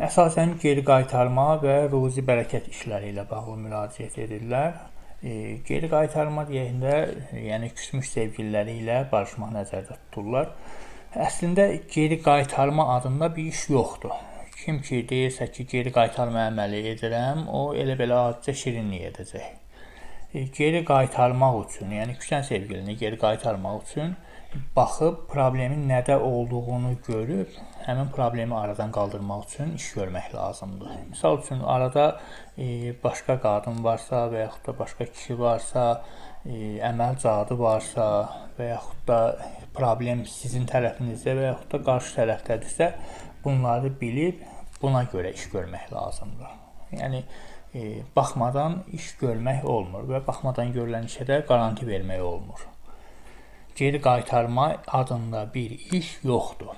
Əsasən geri qaytarma və ruzi bərəkət işləri ilə bağlı müraciət edirlər. Geri qaytarma deyəndə, yəni küsmüş sevgililəri ilə barışmaq nəzərdə tuturlar. Əslində geri qaytarma adında bir iş yoxdur. Kim ki deyirsə ki, geri qaytarma əməli edirəm, o elə belə adicə şirinlik edəcək. Geri qaytarmaq üçün, yəni küsən sevgilini geri qaytarmaq üçün baxıb problemin nədə olduğunu görüb, həmin problemi aradan qaldırmaq üçün iş görmək lazımdır. Misal üçün, arada başqa qadın varsa və yaxud da başqa kişi varsa, əməl zadı varsa və yaxud da problem sizin tərəfinizdə və yaxud da qarşı tərəfdədirsə, bunları bilib buna görə iş görmək lazımdır. Yəni, baxmadan iş görmək olmur və baxmadan görülən işə də qaranti vermək olmur. Geri qaytarma adında bir iş yoxdur.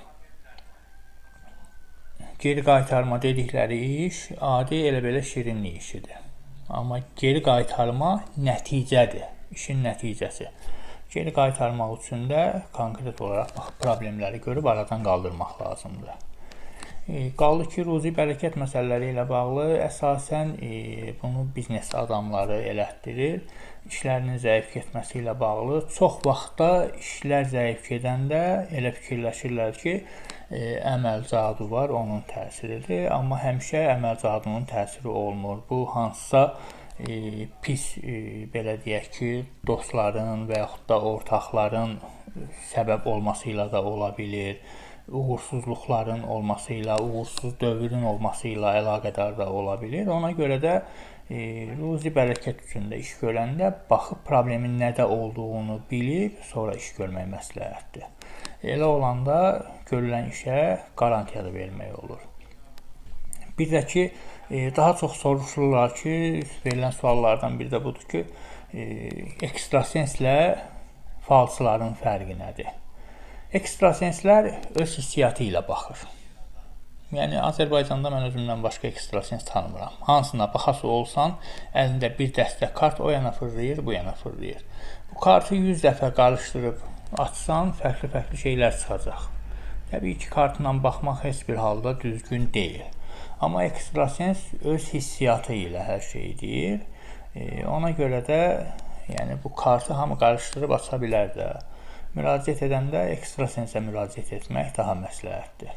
Geri qaytarma dedikləri iş adi elə belə şirinlik işidir. Amma geri qaytarma nəticədir, işin nəticəsi. Geri qaytarmaq üçün də konkret olaraq problemləri görüb aradan qaldırmaq lazımdır. Qaldı ki, ruzi bərəkət məsələləri ilə bağlı əsasən bunu biznes adamları elətdirir. İşlərinin zəif getməsi ilə bağlı çox vaxtda işlər zəif gedəndə elə fikirləşirlər ki, əməl zadı var, onun təsiridir. Amma həmişə əməl zadının təsiri olmur. Bu hansısa pis, belə deyək ki, dostların və yaxud da ortaqların səbəb olması ilə də ola bilir. Uğursuzluqların olması ilə, uğursuz dövrün olması ilə əlaqədar da ola bilir. Ona görə də ruzi bərəkət üçün də iş görəndə baxıb problemin nədə olduğunu bilib, sonra iş görmək məsləhətdir. Elə olanda görülən işə qarantiya da vermək olur. Bir də ki, daha çox soruşurlar ki, verilən suallardan biri də budur ki, ekstrasenslə falsıların fərqi nədir? Ekstrasenslər öz hissiyatı ilə baxır. Yəni, Azərbaycanda mən özümdən başqa ekstrasens tanımıram. Hansına baxası olsan, əlində bir dəstə kart o yana fırlayır, bu yana fırlayır. Bu kartı 100 dəfə qarışdırıb açsan, fərqli-fərqli şeylər çıxacaq. Təbii ki, kartla baxmaq heç bir halda düzgün deyil. Amma ekstrasens öz hissiyatı ilə hər şeyi deyir. Ona görə də yəni, bu kartı hamı qarışdırıb aça bilər də. Müraciət edəndə ekstrasensə müraciət etmək daha məsləhətdir.